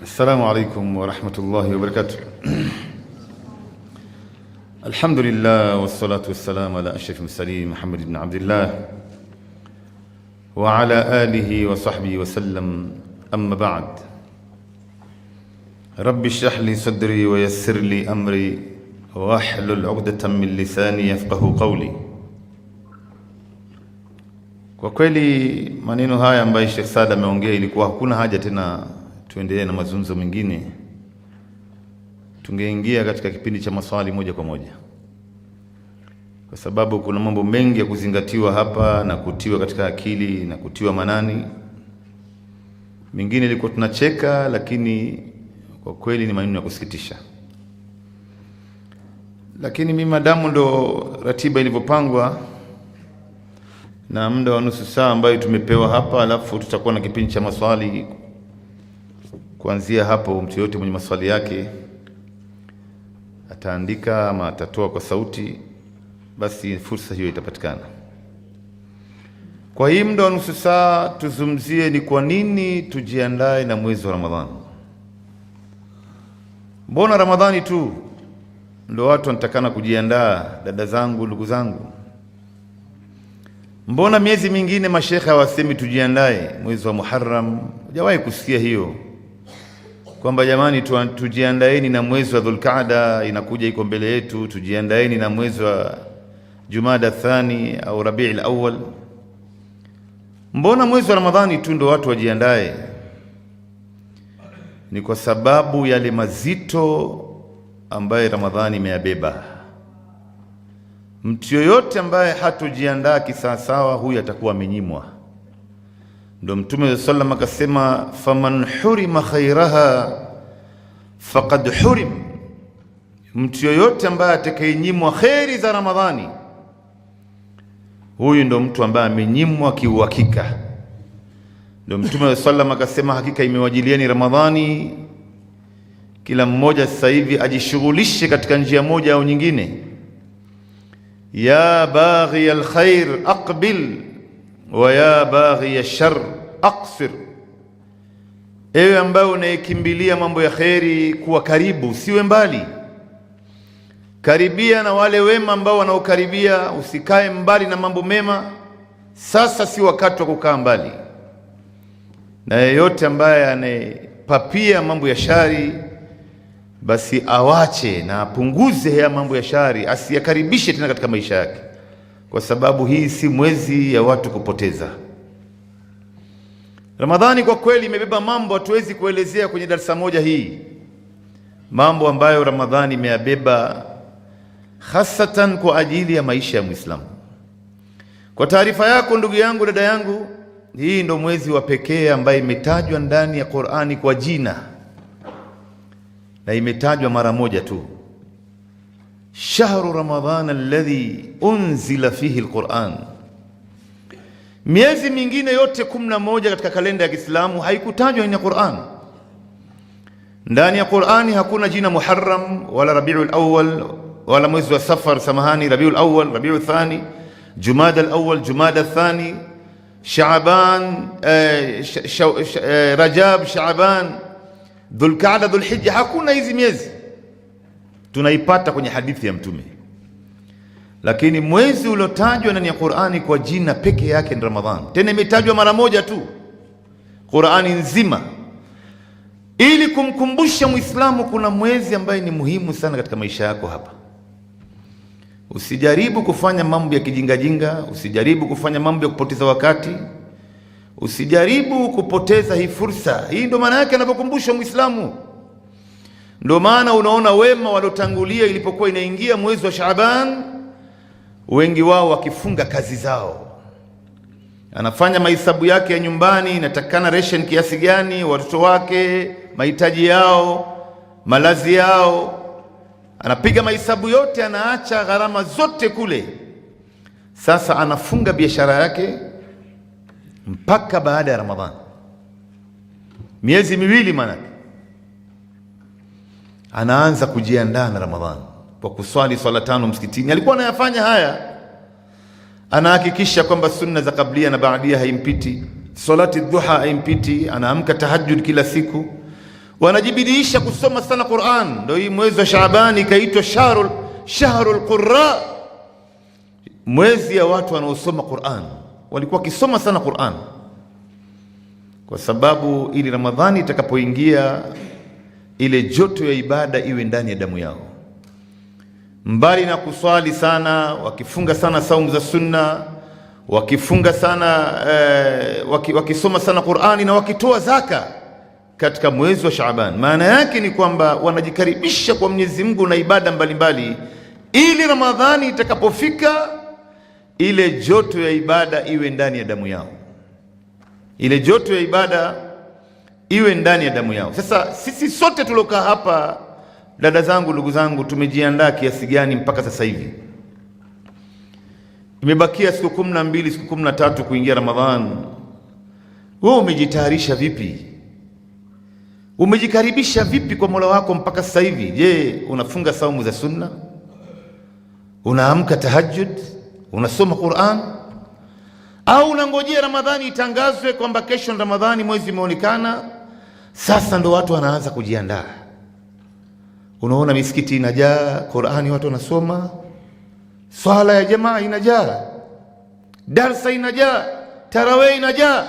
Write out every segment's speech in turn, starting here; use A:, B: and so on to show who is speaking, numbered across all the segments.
A: السلام عليكم ورحمة الله وبركاته. الحمد لله والصلاة والسلام على أشرف المرسلين محمد بن عبد الله وعلى آله وصحبه وسلم. أما بعد، رب اشرح لي صدري ويسر لي أمري واحلل عقدة من لساني يفقه قولي. Kwa kweli maneno haya ambayo Sheikh Saad ameongea, ilikuwa hakuna haja tena tuendelee na mazungumzo mengine, tungeingia katika kipindi cha maswali moja kwa moja, kwa sababu kuna mambo mengi ya kuzingatiwa hapa na kutiwa katika akili na kutiwa manani. Mengine ilikuwa tunacheka, lakini kwa kweli ni maneno ya kusikitisha. Lakini mimi madamu ndo ratiba ilivyopangwa na muda wa nusu saa ambayo tumepewa hapa, alafu tutakuwa na kipindi cha maswali kuanzia hapo. Mtu yote mwenye maswali yake ataandika ama atatoa kwa sauti, basi fursa hiyo itapatikana. Kwa hii muda wa nusu saa tuzungumzie ni kwa nini tujiandae na mwezi wa Ramadhani. Mbona Ramadhani tu ndio watu wanatakana kujiandaa, dada zangu, ndugu zangu? Mbona miezi mingine mashekha hawasemi tujiandae mwezi wa Muharram? Hujawahi kusikia hiyo kwamba jamani tujiandaeni na mwezi wa Dhulqaada, inakuja iko mbele yetu, tujiandaeni na mwezi wa Jumada Thani au Rabiul Awwal? Mbona mwezi wa Ramadhani tu ndio watu wajiandae? Ni kwa sababu yale mazito ambaye Ramadhani imeyabeba. Mtu yoyote ambaye hatojiandaa kisawasawa, huyu atakuwa amenyimwa. Ndio Mtume sallallahu akasema, faman hurima khairaha faqad hurim. Mtu yoyote ambaye atakayenyimwa khairi za Ramadhani, huyu ndio mtu ambaye amenyimwa kiuhakika. Ndio Mtume sallallahu akasema, hakika imewajilieni Ramadhani, kila mmoja sasa hivi ajishughulishe katika njia moja au nyingine. Ya baghi alkhair aqbil wa ya baghi alshar aqsir. Ewe ambaye unayekimbilia mambo ya kheri, kuwa karibu, siwe mbali. Karibia na wale wema ambao wanaokaribia, usikae mbali na mambo mema. Sasa si wakati wa kukaa mbali. Na yeyote ambaye anayepapia mambo ya shari, basi awache na apunguze haya mambo ya shari, asiyakaribishe tena katika maisha yake, kwa sababu hii si mwezi ya watu kupoteza. Ramadhani kwa kweli imebeba mambo hatuwezi kuelezea kwenye darasa moja hii, mambo ambayo Ramadhani imeyabeba hasatan kwa ajili ya maisha ya Muislamu. Kwa taarifa yako ndugu yangu, dada yangu, hii ndo mwezi wa pekee ambaye imetajwa ndani ya Qur'ani kwa jina, na imetajwa mara moja tu, shahru ramadhana alladhi unzila fihi alquran. Miezi mingine yote 11 katika kalenda ya Kiislamu haikutajwa ndani ya Qur'an. Ndani ya Qur'ani hakuna jina Muharram wala Rabiul Awwal wala mwezi wa Safar, samahani, Rabiul Awwal, Rabiul Thani, Jumada al-Awwal, Jumada al-Thani, Shaaban, Rajab, Shaaban, Dhulqaada, Dhulhijja. Hakuna hizi miezi, tunaipata kwenye hadithi ya Mtume. Lakini mwezi uliotajwa ndani ya Qur'ani kwa jina peke yake ni Ramadhani, tena imetajwa mara moja tu Qur'ani nzima, ili kumkumbusha Muislamu kuna mwezi ambaye ni muhimu sana katika maisha yako hapa. Usijaribu kufanya mambo ya kijingajinga, usijaribu kufanya mambo ya kupoteza wakati, usijaribu kupoteza hii fursa. Hii ndio maana yake anapokumbusha Muislamu. Ndio maana unaona wema waliotangulia, ilipokuwa inaingia mwezi wa Shaaban, wengi wao wakifunga kazi zao, anafanya mahesabu yake ya nyumbani, inatakana ration kiasi gani, watoto wake, mahitaji yao, malazi yao, anapiga mahesabu yote, anaacha gharama zote kule. Sasa anafunga biashara yake mpaka baada ya Ramadhani, miezi miwili maana anaanza kujiandaa na Ramadhani kwa kuswali swala 5 msikitini. Alikuwa anayafanya haya, anahakikisha kwamba sunna za kablia na baadia haimpiti, salati dhuha haimpiti, anaamka tahajjud kila siku, wanajibidiisha kusoma sana Qur'an. Ndio hii mwezi wa Shaabani ikaitwa shahrul qurra, mwezi ya watu wanaosoma Qur'an. Walikuwa wakisoma sana Qur'an kwa sababu ili Ramadhani itakapoingia, ile joto ya ibada iwe ndani ya damu yao. Mbali na kuswali sana, wakifunga sana saumu za sunna, wakifunga sana wakisoma sana Qur'ani na wakitoa zaka katika mwezi wa Shaaban. Maana yake ni kwamba wanajikaribisha kwa Mwenyezi Mungu na ibada mbalimbali, ili Ramadhani itakapofika, ile joto ya ibada iwe ndani ya damu yao, ile joto ya ibada iwe ndani ya damu yao. Sasa sisi sote tulokaa hapa, dada zangu, ndugu zangu, tumejiandaa kiasi gani mpaka sasa hivi? Imebakia siku 12, siku 13 kuingia Ramadhani. Wewe umejitayarisha vipi? Umejikaribisha vipi kwa Mola wako mpaka sasa hivi? Je, unafunga saumu za sunna? Unaamka tahajjud? Unasoma Qur'an? Au unangojea Ramadhani itangazwe kwamba kesho Ramadhani, mwezi umeonekana, sasa ndo watu wanaanza kujiandaa? Unaona misikiti inajaa, Qur'ani watu wanasoma, swala ya jamaa inajaa, darsa inajaa, tarawih inajaa.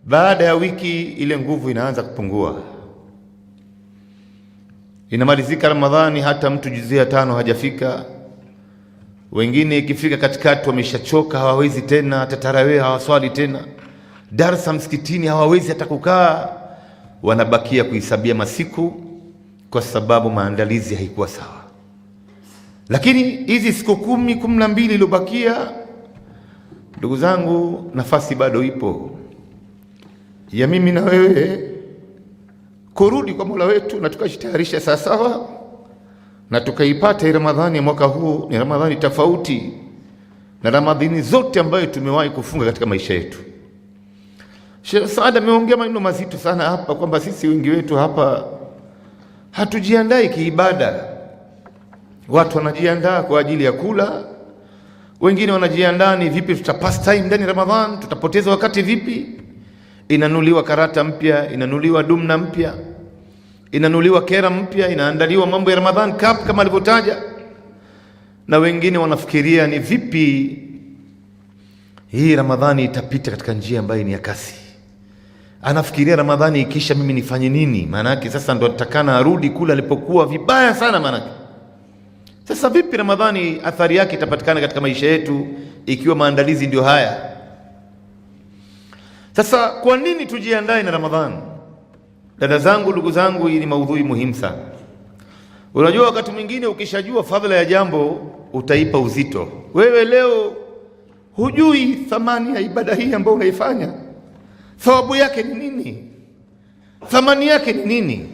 A: Baada ya wiki ile nguvu inaanza kupungua, inamalizika Ramadhani, hata mtu juzia 5 hajafika. Wengine ikifika katikati wameshachoka, hawawezi tena, hata tarawih hawaswali tena, darsa msikitini hawawezi hata kukaa, wanabakia kuhisabia masiku kwa sababu maandalizi haikuwa sawa. Lakini hizi siku 10, 12 iliyobakia, ndugu zangu, nafasi bado ipo ya mimi na wewe kurudi kwa Mola wetu na tukajitayarisha sawasawa, na tukaipata Ramadhani ya mwaka huu. Ni Ramadhani tofauti na Ramadhani zote ambayo tumewahi kufunga katika maisha yetu. Sheikh Saad ameongea maneno mazito sana hapa kwamba sisi wengi wetu hapa hatujiandai kiibada. Watu wanajiandaa kwa ajili ya kula, wengine wanajiandaa ni vipi tutapass time ndani ya Ramadhani, tutapoteza wakati vipi. Inanuliwa karata mpya, inanuliwa dumna mpya, inanuliwa kera mpya, inaandaliwa mambo ya Ramadhan Cup kama alivyotaja. Na wengine wanafikiria ni vipi hii Ramadhani itapita katika njia ambayo ni ya kasi. Anafikiria Ramadhani ikisha mimi nifanye nini? Maana yake sasa ndo atakana arudi kula alipokuwa vibaya sana. Maana yake sasa vipi Ramadhani athari yake itapatikana katika maisha yetu ikiwa maandalizi ndio haya? Sasa kwa nini tujiandae na Ramadhani? Dada zangu, ndugu zangu, hii ni maudhui muhimu sana. Unajua, wakati mwingine ukishajua fadhila ya jambo utaipa uzito. Wewe leo hujui thamani ya ibada hii ambayo unaifanya, thawabu yake ni nini, thamani yake ni nini,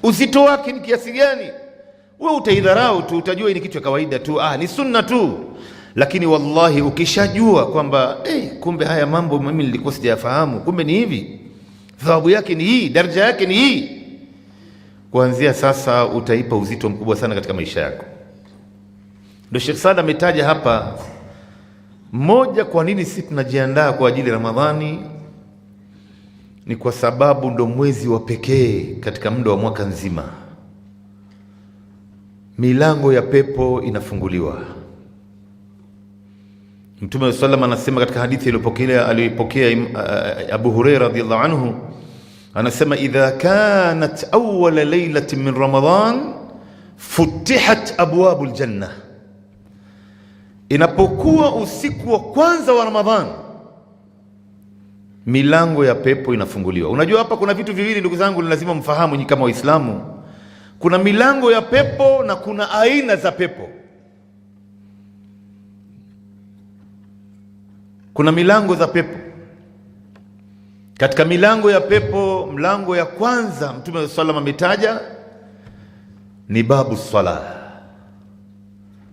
A: uzito wake ni kiasi gani. Wewe utaidharau tu, utajua hii ni kitu cha kawaida tu, ni sunna tu. Lakini wallahi ukishajua kwamba kumbe haya mambo mimi nilikuwa sijafahamu, kumbe ni hivi, thawabu yake ni hii, daraja yake ni hii, kuanzia sasa utaipa uzito mkubwa sana katika maisha yako. Ndio Sheikh Saad ametaja hapa moja, kwa nini sisi tunajiandaa kwa ajili ya Ramadhani. Ni kwa sababu ndo mwezi wa pekee katika muda wa mwaka nzima milango ya pepo inafunguliwa. Mtume sallam anasema katika hadithi aliyopokea Abu Hurairah radhiyallahu anhu, anasema idha kanat awwal laylatin min Ramadan futihat abwabul janna, inapokuwa usiku wa kwanza wa Ramadhan milango ya pepo inafunguliwa. Unajua hapa kuna vitu viwili ndugu zangu, ni lazima mfahamu nyinyi kama Waislamu. Kuna milango ya pepo na kuna aina za pepo. Kuna milango za pepo. Katika milango ya pepo, mlango ya kwanza Mtume sallam ametaja ni babu sala.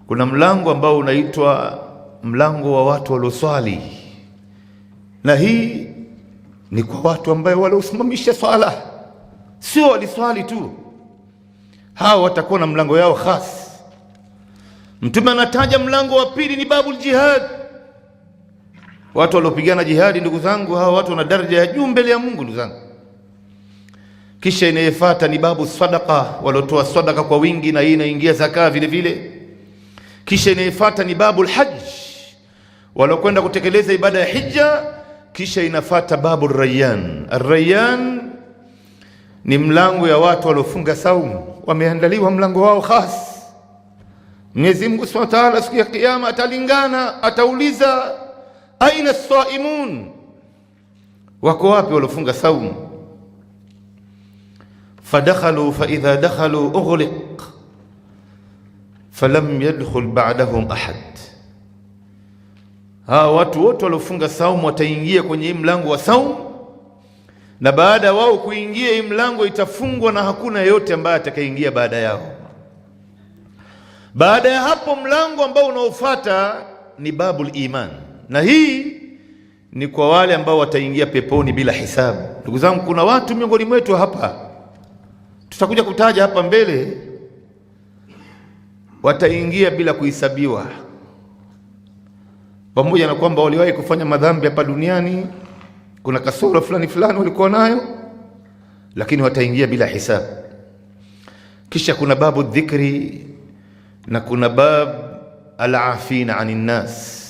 A: Kuna mlango ambao unaitwa mlango wa watu walioswali, na hii ni kwa watu ambao waliosimamisha swala, sio waliswali tu. Hao watakuwa na mlango yao khas. Mtume anataja mlango wa pili ni babul jihad, watu waliopigana jihadi. Ndugu zangu, hawa watu wana daraja ya juu mbele ya Mungu. Ndugu zangu, Kisha inayofuata ni babu sadaqa, walotoa sadaqa kwa wingi, na hii inaingia zaka vile vile. Kisha inayofuata ni babu alhajj, walokwenda kutekeleza ibada ya hija. Kisha inafuata babu rayyan. Ar-rayyan ni mlango ya watu waliofunga saumu, wameandaliwa mlango wao khas. Mwenyezi Mungu Subhanahu wa Ta'ala siku ya kiyama atalingana, atauliza aina as-saimun, wako wapi waliofunga saumu? Fadakhalu fa idha dakhalu ughliq falam yadkhul ba'dahum ahad. Hawa watu wote waliofunga saumu wataingia kwenye hii mlango wa saumu, na baada ya wao kuingia hii mlango itafungwa na hakuna yeyote ambaye atakayeingia baada yao. Baada ya hapo mlango ambao unaofuata ni babul iman, na hii ni kwa wale ambao wataingia peponi bila hisabu. Ndugu zangu, kuna watu miongoni mwetu hapa, tutakuja kutaja hapa mbele, wataingia bila kuhesabiwa, pamoja na kwamba waliwahi kufanya madhambi hapa duniani, kuna kasoro fulani fulani walikuwa nayo, lakini wataingia bila hisabu. Kisha kuna babu dhikri na kuna bab al-afina anin nas.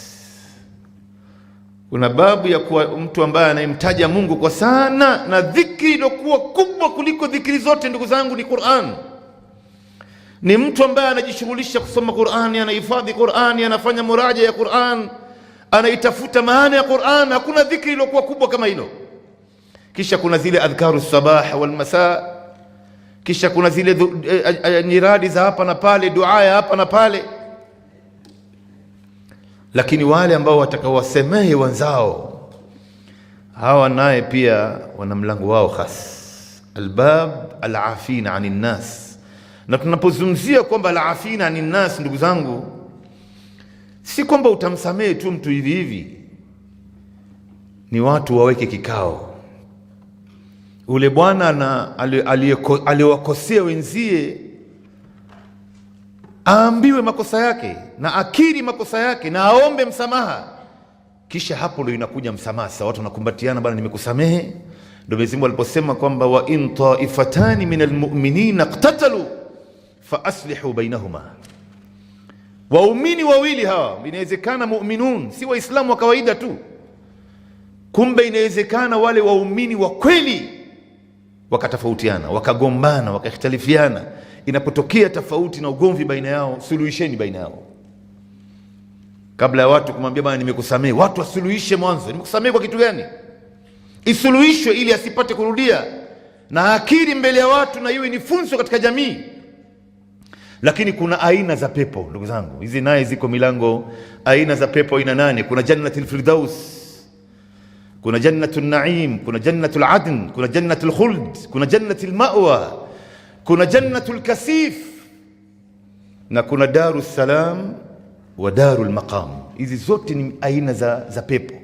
A: Kuna babu ya kuwa mtu ambaye anayemtaja Mungu kwa sana, na dhikri iliyokuwa kubwa kuliko dhikri zote ndugu zangu ni Qur'an. Ni mtu ambaye anajishughulisha kusoma Qur'ani, anahifadhi Qur'ani, anafanya muraja ya Qur'an, anaitafuta maana ya Qur'an. Hakuna dhikri iliyokuwa kubwa kama hilo. Kisha kuna zile adhkaru sabah wal masa, kisha kuna zile nyiradi za hapa na pale, dua ya hapa na pale. Lakini wale ambao watakaowasemehe wenzao, hawa naye pia wana mlango wao khas, albab alafina anin nas. Na tunapozungumzia kwamba alafina anin nas, ndugu zangu, si kwamba utamsamehe tu mtu hivi hivi. Ni watu waweke kikao, ule bwana aliyewakosea wenzie aambiwe makosa yake na akiri makosa yake na aombe msamaha. Kisha hapo ndio inakuja msamaha. Sasa watu wanakumbatiana, bwana nimekusamehe. Ndio Mwenyezi Mungu aliposema kwamba wa in taifatani min almu'minina iqtatalu fa aslihu bainahuma. Waumini wawili hawa, inawezekana mu'minun, si waislamu wa kawaida tu. Kumbe inawezekana wale waumini wa kweli wakatofautiana, wakagombana, wakakhtalifiana. Inapotokea tofauti na ugomvi baina yao, suluhisheni baina yao. Kabla ya watu kumwambia bwana nimekusamehe, watu wasuluhishe mwanzo. Nimekusamehe kwa kitu gani? Isuluhishwe ili asipate kurudia, na akiri mbele ya watu, na iwe ni funzo katika jamii. Lakini kuna aina za pepo ndugu zangu, hizi naye ziko milango. Aina za pepo aina 8. Kuna jannatul firdaus, kuna jannatul naim, kuna jannatul adn, kuna jannatul khuld, kuna jannatul ma'wa, kuna jannatul kasif, na kuna darus salam wa darul maqam. Hizi zote ni aina za pepo.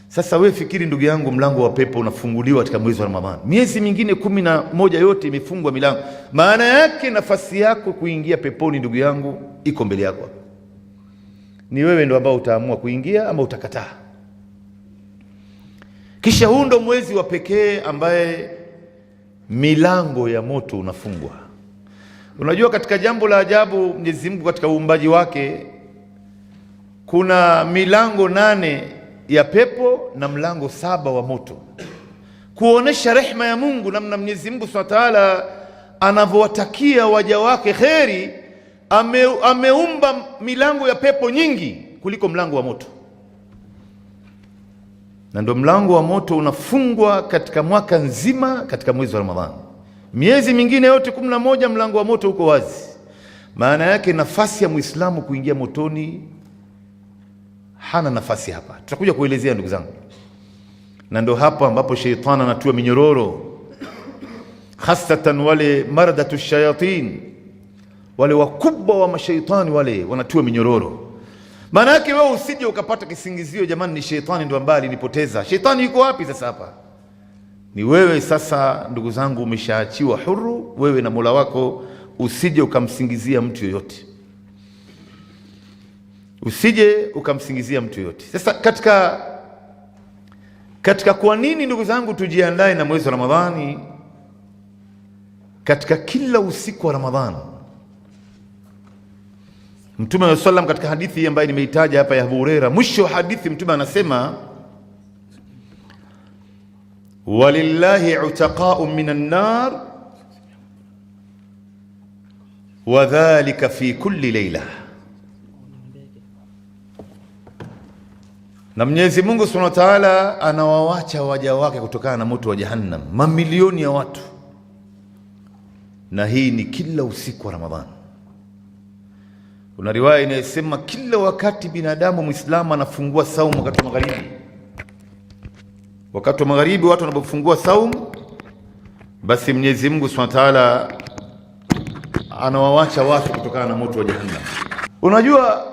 A: Sasa wewe fikiri ndugu yangu, mlango wa pepo unafunguliwa katika mwezi wa Ramadhani. Miezi mingine 11 yote imefungwa milango. Maana yake nafasi yako kuingia peponi ndugu yangu iko mbele yako. Ni wewe ndo ambao utaamua kuingia ama utakataa. Kisha huu ndo mwezi wa pekee ambaye milango ya moto unafungwa. Unajua, katika jambo la ajabu, Mwenyezi Mungu katika uumbaji wake kuna milango 8 ya pepo na mlango 7 wa moto, kuonesha rehema ya Mungu, namna Mwenyezi Mungu Subhanahu wa Ta'ala anavyowatakia waja wake kheri. Ameumba milango ya pepo nyingi kuliko mlango wa moto, na ndio mlango wa moto unafungwa katika mwaka nzima katika mwezi wa Ramadhani. Miezi mingine yote 11 mlango wa moto uko wazi. Maana yake nafasi ya Muislamu kuingia motoni hana nafasi hapa. Tutakuja kuelezea ndugu zangu, na ndio hapa ambapo sheitani anatua minyororo, hasatan wale maradatu shayatin, wale wakubwa wa mashaitani, wale wanatua minyororo. Maana yake wewe usije ukapata kisingizio, jamani ni sheitani ndio ambaye alinipoteza. Sheitani yuko wapi sasa hapa? Ni wewe sasa ndugu zangu, umeshaachiwa huru wewe na Mola wako. Usije ukamsingizia mtu yoyote, usije ukamsingizia mtu yoyote. Sasa katika kwa nini ndugu zangu tujiandae na mwezi wa Ramadhani, katika kila usiku wa Ramadhani. Mtume wa sallam katika hadithi ambayo nimeitaja hapa ya Abu Huraira, mwisho wa hadithi Mtume anasema walillahi utaqa'un minan nar wa dhalika fi kulli layla, na Mwenyezi Mungu Subhanahu wa Ta'ala anawawacha waja wake kutokana na moto wa Jahannam, mamilioni ya watu, na hii ni kila usiku wa Ramadhani. Kuna riwaya inayosema kila wakati binadamu Muislamu anafungua saumu wakati wa magharibi. Wakati wa magharibi watu wanapofungua saumu, basi Mwenyezi Mungu Subhanahu wa Ta'ala anawawacha watu kutokana na moto wa Jahannam. Unajua,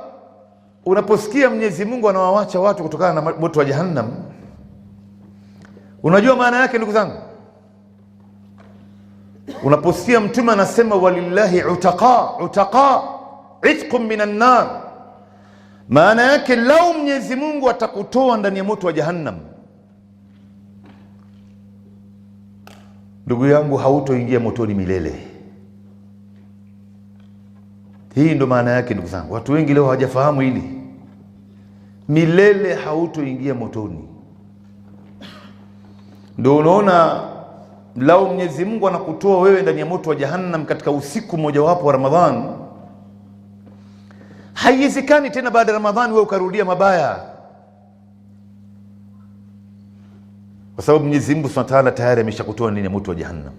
A: unaposikia Mwenyezi Mungu anawawacha watu kutokana na moto wa Jahannam, unajua maana yake ndugu zangu? Unaposikia Mtume anasema walillahi utaqa itqun minan nar, maana yake lau Mwenyezi Mungu atakutoa ndani ya moto wa Jahannam, ndugu yangu, hautoingia motoni milele. Hii ndo maana yake ndugu zangu. Watu wengi leo hawajafahamu hili. Milele hautoingia motoni. Ndio unaona lau Mwenyezi Mungu anakutoa wewe ndani ya moto wa Jahannam katika usiku mmoja wapo wa Ramadhani, haiwezekani tena baada ya Ramadhani wewe ukarudia mabaya, kwa sababu Mwenyezi Mungu Subhanahu wa Ta'ala tayari ameshakutoa ndani ya moto wa Jahannam.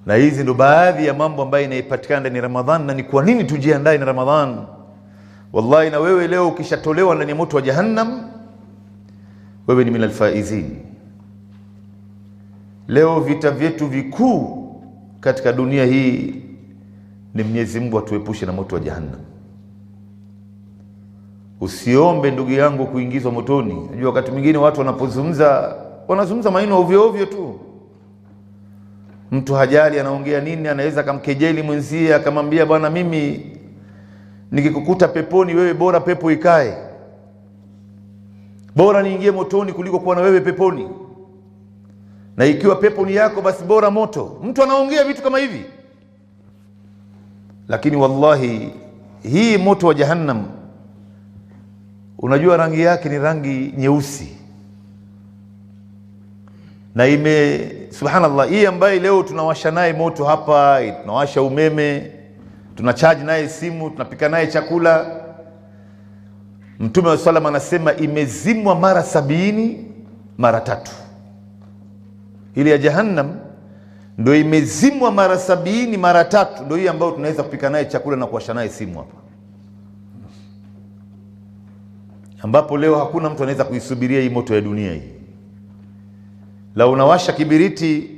A: Na hizi ndo baadhi ya mambo ambayo inapatikana ndani ya Ramadhani. Na ni kwa nini tujiandae na Ramadhani? Wallahi, na wewe leo ukishatolewa ndani ya moto wa Jahannam, wewe ni minal faizin. Leo vita vyetu vikuu katika dunia hii ni Mwenyezi Mungu atuepushe na moto wa Jahannam. Usiombe ndugu yangu kuingizwa motoni. Unajua wakati mwingine watu wanazungumza maneno ovyo ovyo tu. Mtu hajali anaongea nini, anaweza kumkejeli mwenzie akamwambia, bwana, mimi nikikukuta peponi wewe bora pepo ikae, bora niingie motoni kuliko kuwa na wewe peponi, na ikiwa pepo ni yako basi bora moto. Mtu anaongea vitu kama hivi, lakini wallahi hii moto wa Jahannam, unajua rangi yake ni rangi nyeusi, na subhanallah, hii ambaye leo tunawasha naye moto hapa, tunawasha umeme, tunachaji naye simu, tunapika naye chakula, Mtume wa sallam anasema imezimwa mara 70 mara 3. Ile ya Jahannam ndio imezimwa mara 70 mara 3, ndio hii ambayo tunaweza kupika naye chakula na kuwasha naye simu hapa, ambapo leo hakuna mtu anaweza kuisubiria hii moto ya dunia hii. La unawasha kibiriti,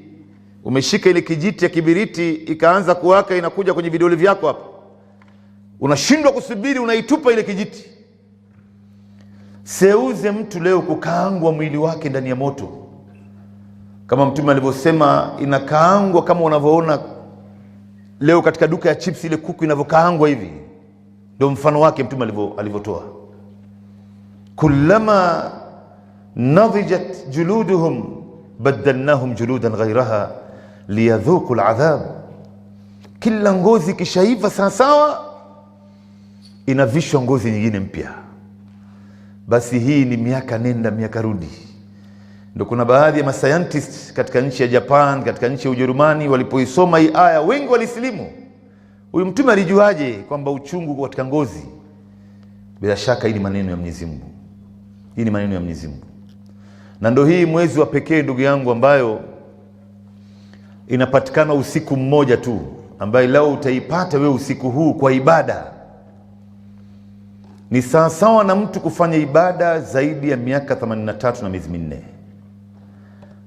A: umeshika ile kijiti ya kibiriti ikaanza kuwaka, inakuja kwenye vidole vyako hapa, unashindwa kusubiri, unaitupa ile kijiti. Seuze mtu leo kukaangwa mwili wake ndani ya moto, kama Mtume alivyosema inakaangwa kama unavyoona leo katika duka ya chips ile kuku inavyokaangwa hivi, ndio mfano wake Mtume alivyotoa. Kullama nadhijat juluduhum badalnahum juludan ghayraha liyadhuqu al'adhab, kila ngozi kishaiva sawa inavishwa ngozi nyingine mpya. Basi hii ni miaka nenda miaka rudi. Ndio kuna baadhi ya mascientists katika nchi ya Japan, katika nchi ya Ujerumani, walipoisoma hii aya wengi walisilimu. Huyu Mtume alijuaje kwamba uchungu katika ngozi? Bila shaka hii ni maneno ya Mwenyezi Mungu. Hii ni maneno ya Mwenyezi Mungu. Na ndio hii mwezi wa pekee ndugu yangu ambayo inapatikana usiku mmoja tu, ambaye leo utaipata wewe usiku huu kwa ibada, ni sawa na mtu kufanya ibada zaidi ya miaka 83 na miezi 4,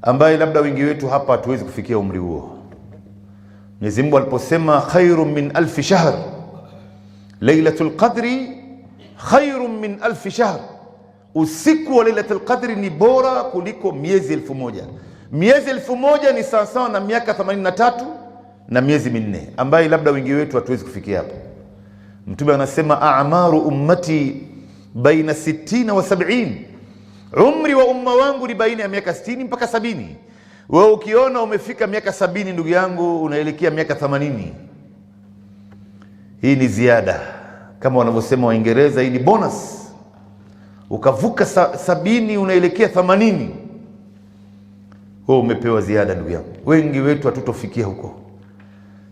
A: ambaye labda wengi wetu hapa hatuwezi kufikia umri huo. Mwenyezi Mungu aliposema khairun min alf shahr, Lailatul Qadri khairun min alf shahr, usiku wa Lailatul Qadri ni bora kuliko miezi 1000. Miezi 1000 ni sawa na miaka 83 na miezi 4, ambaye labda wengi wetu hatuwezi kufikia hapo. Mtume anasema a'maru ummati baina 60 wa 70, umri wa umma wangu ni baina ya miaka 60 mpaka 70. Wewe ukiona umefika miaka 70 ndugu yangu, unaelekea miaka 80, hii ni ziada. Kama wanavyosema Waingereza, hii ni bonus. Ukavuka 70 unaelekea 80, wewe umepewa ziada ndugu yangu. Wengi wetu hatutofikia huko.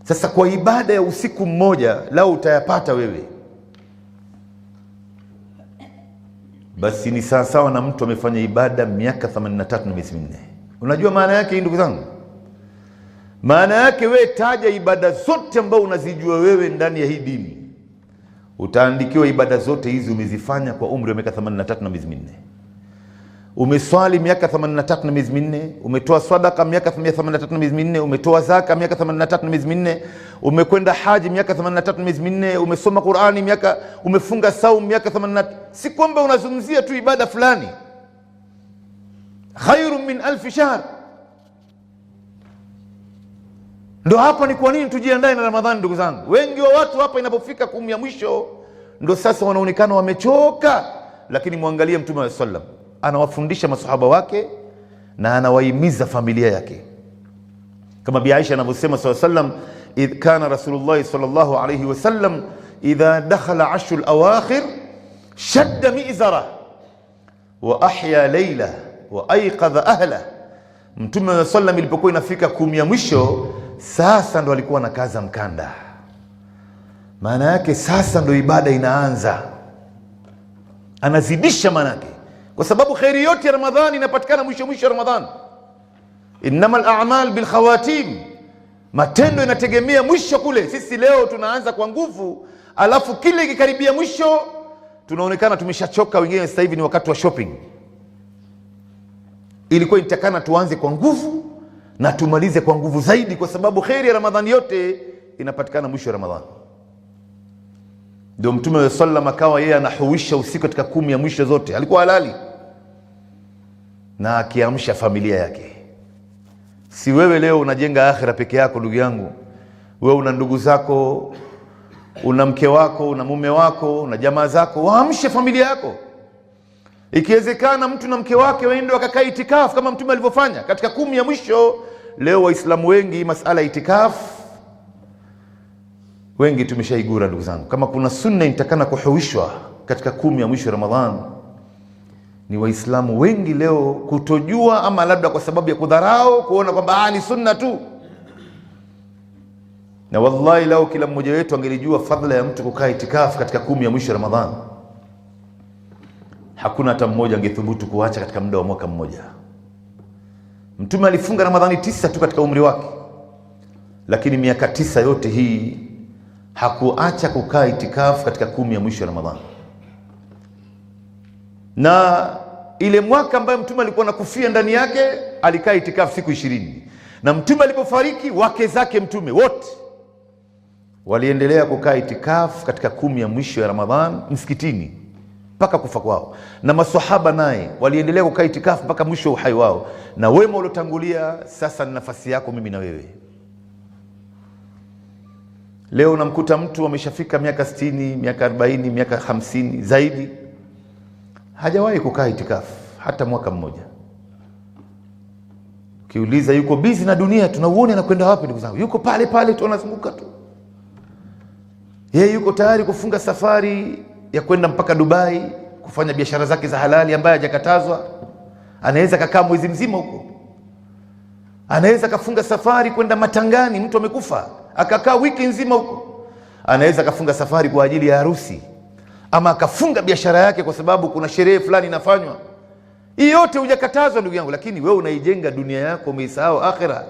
A: Sasa kwa ibada ya usiku mmoja lao utayapata wewe, basi ni sawa na mtu amefanya ibada miaka 83 na miezi 4. Unajua maana yake hii ndugu zangu? Maana yake wewe taja ibada zote ambao unazijua wewe ndani ya hii dini, utaandikiwa ibada zote hizi umezifanya kwa umri wa miaka 83 na miezi 4. Umeswali miaka 83 na miezi 4, umetoa sadaka miaka 83 na miezi 4, umetoa zaka miaka 83 na miezi 4, umekwenda haji miaka 83 na miezi 4, umesoma Qur'ani umefunga saum miaka 83. Si kwamba unazungumzia tu ibada fulani. Khairun min 1000 shahr. Ndo hapa ni kwa nini tujiandae na Ramadhani ndugu zangu. Wengi wa watu hapa inapofika 10 ya mwisho ndo sasa wanaonekana wamechoka, lakini muangalie Mtume wa sallam anawafundisha masahaba wake na anawahimiza familia yake. Kama Bi Aisha anavyosema sallam, idh kana Rasulullah sallallahu alayhi wasallam idha dakhala 10 al-awakhir shadda mi'zara wa ahya layla wa ayqadha ahla. Mtume wa sallam ilipokuwa inafika 10 ya mwisho, sasa ndo alikuwa na kaza mkanda. Maana yake sasa ndo ibada inaanza, anazidisha maana yake, kwa sababu khairi yote ya Ramadhani inapatikana mwisho wa Ramadhani. Innamal a'mal bil khawatim, matendo inategemea mwisho kule. Sisi leo tunaanza kwa nguvu, alafu kile ikikaribia mwisho tunaonekana tumeshachoka. Wengine sasa hivi ni wakati wa shopping. Ilikuwa inatakana tuanze kwa nguvu na tumalize kwa nguvu zaidi, kwa sababu khairi ya Ramadhani yote inapatikana mwisho wa Ramadhani. Ndio Mtume wa sallam akawa yeye anahuisha usiku katika 10 ya mwisho zote, alikuwa halali na akiamsha familia yake. Si wewe leo unajenga akhira peke yako ndugu yangu. Wewe una ndugu zako, una mke wako, una mume wako, una jamaa zako, waamshe familia yako. Ikiwezekana mtu na mke wake waende wakakaa itikafu kama Mtume alivyofanya katika 10 ya mwisho. Leo Waislamu wengi masala ya itikafu wengi tumeshaigura ndugu zangu. Kama kuna sunna inatakana kuhuishwa katika 10 ya mwisho Ramadhani, ni Waislamu wengi leo kutojua, ama labda kwa sababu ya kudharau, kuona kwamba ni sunna tu. Na wallahi lao kila mmoja wetu angelijua fadhila ya mtu kukaa itikafu katika 10 ya mwisho Ramadhani, hakuna hata mmoja angethubutu kuacha katika muda wa mwaka mmoja. Mtume alifunga Ramadhani 9 tu katika umri wake, lakini miaka 9 yote hii hakuacha kukaa itikafu katika 10 ya mwisho Ramadhani. Na ile mwaka ambayo Mtume alikuwa nakufia ndani yake alikaa itikafu siku 20. Na Mtume alipofariki, wake zake Mtume wote waliendelea kukaa itikafu katika 10 ya mwisho ya Ramadhani msikitini mpaka kufa kwao. Na maswahaba naye waliendelea kukaa itikafu mpaka mwisho uhai wao. Na wema uliotangulia, sasa ni nafasi yako mimi na wewe. Leo unamkuta mtu ameshafika miaka 60, miaka 40, miaka 50 zaidi, hajawahi kukaa itikafu hata mwaka mmoja. Ukiuliza yuko busy na dunia, tunauone anakwenda wapi ndugu zangu? Yuko pale pale tu anazunguka tu. Yeye yuko tayari kufunga safari ya kwenda mpaka Dubai kufanya biashara zake za halali ambaye hajakatazwa. Anaweza kakaa mwezi mzima huko. Anaweza kafunga safari kwenda matangani, mtu amekufa, akakaa wiki nzima huko. Anaweza kafunga safari kwa ajili ya harusi, ama akafunga biashara yake kwa sababu kuna sherehe fulani inafanywa. Hii yote hujakatazwa ndugu yangu, lakini wewe unaijenga dunia yako, umeisahau akhira.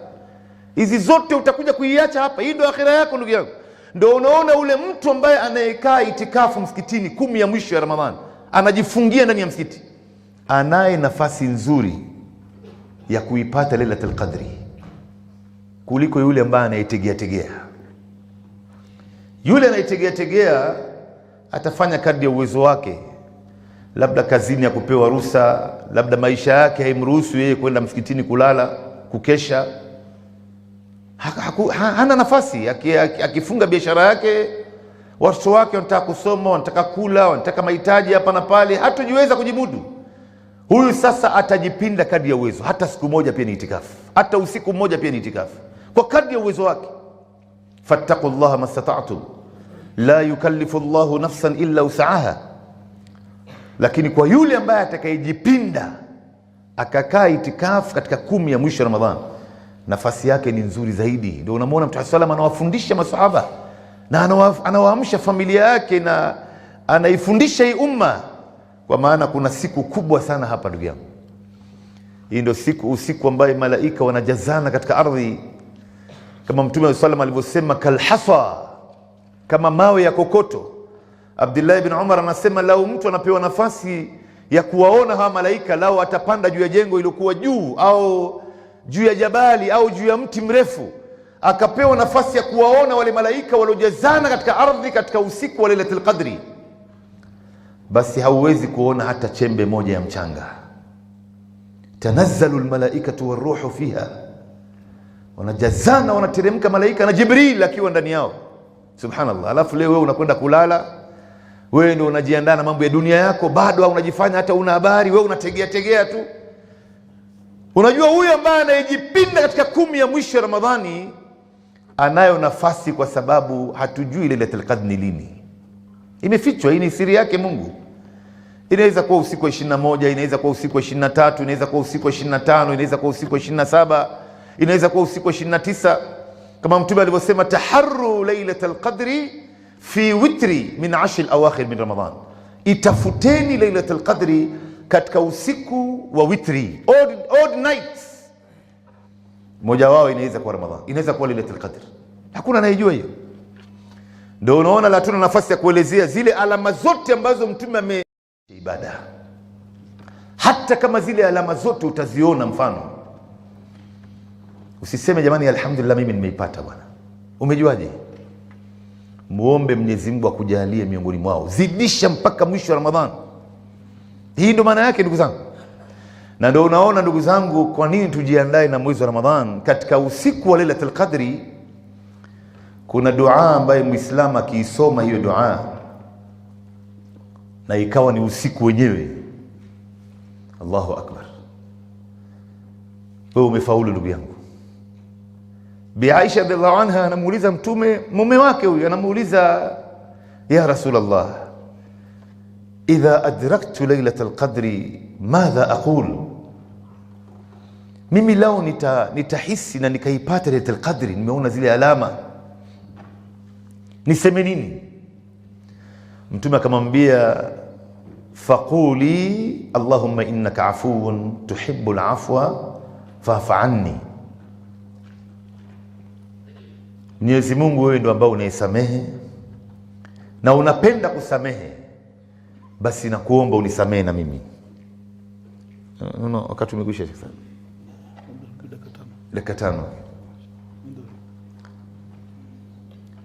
A: Hizi zote utakuja kuiacha hapa. Hii ndio akhira yako ndugu yangu. Ndio unaona ule mtu ambaye anayekaa itikafu msikitini 10 ya mwisho ya Ramadhani, anajifungia ndani ya msikiti, anaye nafasi nzuri ya kuipata Lailatul Qadri kuliko yule ambaye anayetegea. Yule anayetegea atafanya kadri ya uwezo wake, labda kazini ya kupewa ruhusa, labda maisha yake haimruhusu yeye kwenda msikitini kulala, kukesha. Hana nafasi. Akifunga biashara yake, watoto wake wanataka kusoma, wanataka kula, wanataka mahitaji hapa na pale, hatajiweza kujimudu. Huyu sasa atajipinda kadri ya uwezo. Hata siku moja pia ni itikafu, hata usiku mmoja pia ni itikafu, kwa kadri ya uwezo wake. Fattaqullaha mastata'tum la yukallifu Allahu nafsan illa usaha. Lakini kwa yule ambaye atakayejipinda akakaa itikafu katika 10 ya mwisho Ramadhani, nafasi yake ni nzuri zaidi. Ndio unamwona Mtume sallallahu alayhi wasallam anawafundisha masahaba na anawaamsha familia yake na anaifundisha hii umma, kwa maana kuna siku kubwa sana hapa ndugu yangu. Hii ndio usiku ambaye malaika wanajazana katika ardhi, kama Mtume sallallahu alayhi wasallam alivyosema, kalhasa, kama mawe ya kokoto. Abdullah ibn Umar anasema lau mtu anapewa nafasi ya kuwaona hawa malaika, lau atapanda juu ya jengo iliyokuwa juu au juu ya jabali au juu ya mti mrefu, akapewa nafasi ya kuwaona wale malaika waliojazana katika ardhi katika usiku wa Lailatul Qadri, basi hauwezi kuona hata chembe moja ya mchanga. Tanazzalu almalaikatu waruhu fiha, wanajazana, wanateremka malaika na Jibril akiwa ndani yao. Subhanallah. Alafu leo wewe unakwenda kulala, wewe ndio unajiandaa na mambo ya dunia yako, bado unajifanya hata una habari, wewe unategea tu. Unajua huyu ambaye anayejipinda katika 10 ya mwisho ya Ramadhani anayo nafasi, kwa sababu hatujui Lailatul Qadr ni lini. Imefichwa, hii ni siri yake Mungu. Inaweza kuwa usiku wa 21, inaweza kuwa usiku wa 23, inaweza kuwa usiku wa 25, inaweza kuwa usiku wa 27, inaweza kuwa usiku wa 29, kama Mtume alivyosema, taharru Lailatul Qadri fi witri min 10 al-awakhir min Ramadhan. Itafuteni Lailatul Qadri katika usiku wa witri, odd nights. Moja wao inaweza kuwa Ramadhan, inaweza kuwa Lailatul Qadr. Hakuna anayejua hiyo. Ndio unaona la tuna nafasi ya kuelezea zile alama zote ambazo Mtume ibada. Hata kama zile alama zote utaziona, mfano usiseme jamani, alhamdulillah mimi nimeipata bwana. Umejuaje? Muombe Mwenyezi Mungu akujalie miongoni mwao, zidisha mpaka mwisho wa Ramadhani. Hii ndio maana yake ndugu zangu. Na ndio unaona ndugu zangu, kwa nini tujiandae na mwezi wa Ramadhani. Katika usiku wa Lailatul Qadri kuna dua ambayo Muislamu akiisoma hiyo dua na ikawa ni usiku wenyewe, Allahu Akbar, wewe umefaulu ndugu yangu. Bi Aisha radhiallahu anha anamuuliza Mtume, mume wake huyu anamuuliza, ya Rasulullah, idha adraktu Lailatul Qadri madha aqul, mimi lao nitahisi na nikaipata Lailatul Qadri, nimeona zile alama, niseme nini? Mtume akamwambia, faquli Allahumma innaka afuwun tuhibbul afwa fa'fu anni. Mwenyezi Mungu, wewe ndio ambao unaisamehe na unapenda kusamehe, basi nakuomba unisamehe na mimi. Wakati umekwisha sasa, dakika 5.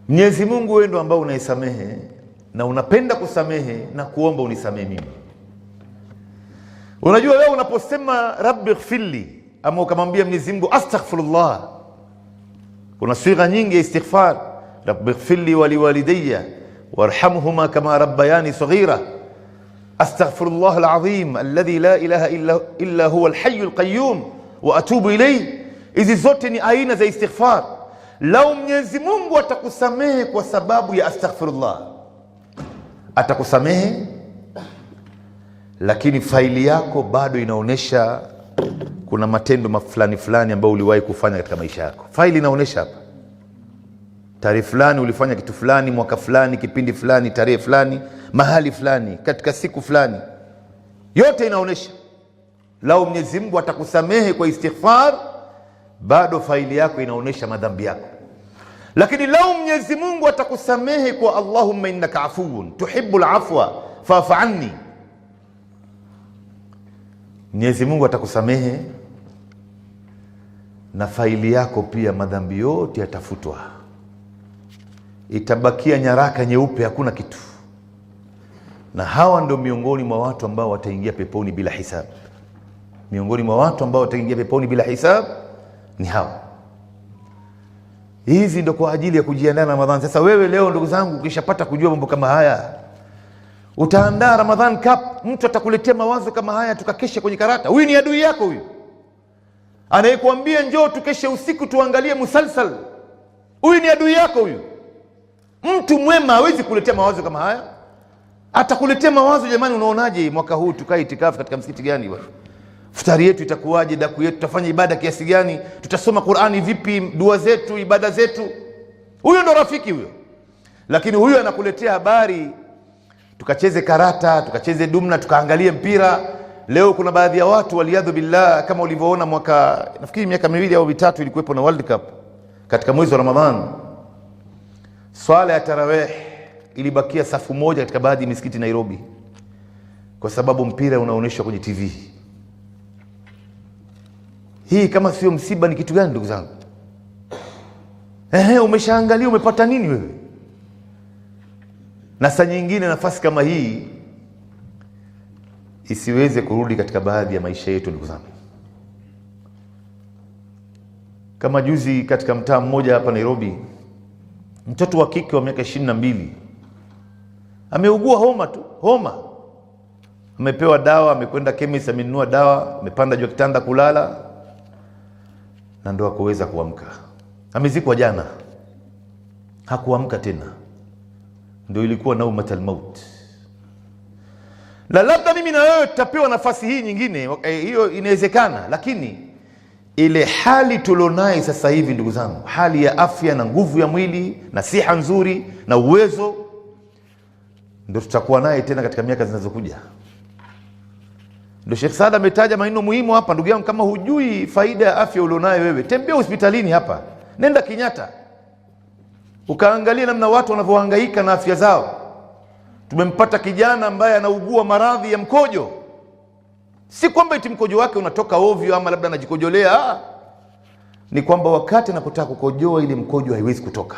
A: Mwenyezi Mungu, wewe ndio ambao unaisamehe na unapenda kusamehe, na kuomba unisamehe mimi. Unajua wewe unaposema rabbi ighfirli, ama ukamwambia Mwenyezi Mungu astaghfirullah, kuna sigha nyingi ya istighfar. Rabbi ighfirli wa liwalidayya warhamhuma kama rabbayani saghira, astaghfirullah alazim alladhi la ilaha illa huwa alhayyul qayyum wa atubu ilayhi. Hizi zote ni aina za istighfar. Lau Mwenyezi Mungu atakusamehe kwa sababu ya astaghfirullah, atakusamehe, lakini faili yako bado inaonesha kuna matendo fulani fulani ambayo uliwahi kufanya katika maisha yako. Faili inaonesha hapa, tarehe fulani ulifanya kitu fulani, mwaka fulani, kipindi fulani, tarehe fulani, mahali fulani, katika siku fulani, yote inaonesha. Lau Mwenyezi Mungu atakusamehe kwa istighfar, bado faili yako inaonesha madhambi yako. Lakini lau Mwenyezi Mungu atakusamehe kwa Allahumma innaka afuwun tuhibbul afwa fa'fu anni, Mwenyezi Mungu atakusamehe na faili yako pia, madhambi yote yatafutwa, itabakia nyaraka nyeupe, hakuna kitu. Na hawa ndio miongoni mwa watu ambao wataingia peponi bila hisab. Miongoni mwa watu ambao wataingia peponi bila hisab ni hawa. Hizi ndio kwa ajili ya kujiandaa na Ramadhani. Sasa wewe leo ndugu zangu, ukishapata kujua mambo kama haya, Utaandaa Ramadhan Cup, mtu atakuletea mawazo kama haya, tukakesha kwenye karata. Huyu ni adui yako huyu. Anayekuambia njoo tukeshe usiku tuangalie musalsal, huyu ni adui yako huyu. Mtu mwema hawezi kuletea mawazo kama haya. Atakuletea mawazo, jamani, unaonaje mwaka huu tukae itikafu katika msikiti gani bwana? Futari yetu itakuwaje? Daku yetu tutafanya ibada kiasi gani? Tutasoma Qur'ani vipi? Dua zetu, ibada zetu. Huyo ndo rafiki huyo. Lakini huyo anakuletea habari, tukacheze karata, tukacheze dumna, tukaangalie mpira. Leo kuna baadhi ya watu waliadhu billah, kama ulivyoona mwaka, nafikiri miaka 2 au 3 ilikuwepo na World Cup katika mwezi wa Ramadhan. Swala ya tarawih ilibakia safu moja katika baadhi ya misikiti Nairobi kwa sababu mpira unaonyeshwa kwenye TV. Hii kama sio msiba ni kitu gani ndugu zangu? Umeshaangalia umepata nini wewe? Na saa nyingine nafasi kama hii isiweze kurudi katika baadhi ya maisha yetu ndugu zangu. Kama juzi katika mtaa mmoja hapa Nairobi, mtoto wa kike wa miaka 22 ameugua homa tu, homa. Amepewa dawa, amekwenda chemist, amenunua dawa, amepanda juu kitanda kulala, na ndo hakuweza kuamka. Amezikwa jana, hakuamka tena. Ndio ilikuwa naumatul maut. Na labda mimi na wewe tutapewa nafasi hii nyingine, hiyo inawezekana, lakini ile hali tulionayo sasa hivi ndugu zangu, hali ya afya na nguvu ya mwili na siha nzuri na uwezo, ndio tutakuwa naye tena katika miaka zinazokuja. Ndio Sheikh Saad ametaja maneno muhimu hapa. Ndugu yangu, kama hujui faida ya afya ulionayo wewe, tembea hospitalini hapa, nenda Kenyatta ukaangalia namna watu wanavyohangaika na afya zao. Tumempata kijana ambaye anaugua maradhi ya mkojo. Si kwamba eti mkojo wake unatoka ovyo ama labda anajikojolea, ni kwamba wakati anapotaka kukojoa ile mkojo haiwezi kutoka.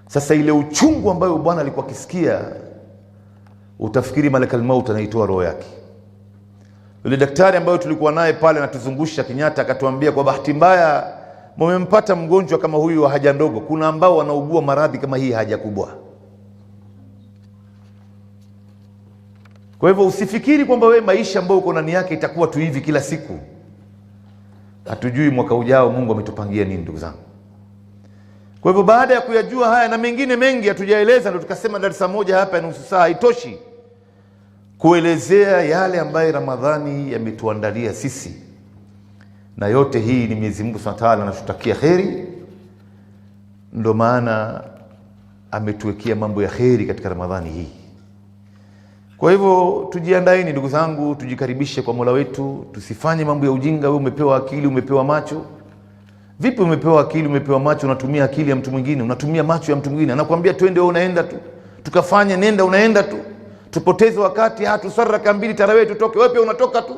A: Sasa ile uchungu ambayo bwana alikuwa akisikia, utafikiri malakal maut anaitoa roho yake. Yule daktari ambaye tulikuwa naye pale anatuzungusha Kenyatta akatuambia, kwa bahati mbaya mmempata mgonjwa kama huyu wa haja ndogo, kuna ambao wanaugua maradhi kama hii haja kubwa. Kwa hivyo usifikiri kwamba wewe maisha ambayo uko ndani yake itakuwa tu hivi kila siku. Hatujui mwaka ujao Mungu ametupangia nini ndugu zangu. Kwa hivyo baada ya kuyajua haya na mengine mengi hatujaeleza, ndio tukasema darasa moja hapa ya nusu saa haitoshi kuelezea yale ambayo Ramadhani yametuandalia sisi. Na yote hii ni Mwenyezi Mungu Subhanahu wa Ta'ala anatutakia kheri. Ndio maana ametuwekea mambo ya kheri katika Ramadhani hii. Kwa hivyo tujiandaeni ndugu zangu, tujikaribishe kwa Mola wetu, tusifanye mambo ya ujinga. Wewe umepewa akili, umepewa macho. Vipi umepewa akili, umepewa macho, unatumia akili ya mtu mwingine, unatumia macho ya mtu mwingine? Anakuambia twende, wewe unaenda tu. Tukafanye, nenda, unaenda tu. Tupoteze wakati, tusaraka 2 tarawih tutoke, wewe pia unatoka tu.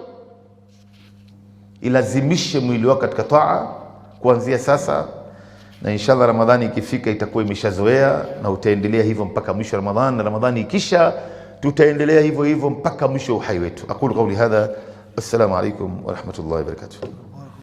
A: Ilazimishe mwili wako katika taa kuanzia sasa, na inshallah Ramadhani ikifika itakuwa imeshazoea, na utaendelea hivyo mpaka mwisho wa Ramadhani, na Ramadhani ikisha tutaendelea hivyo hivyo mpaka mwisho uhai wetu. Aqulu qawli hadha, assalamu alaykum wa rahmatullahi wa barakatuh.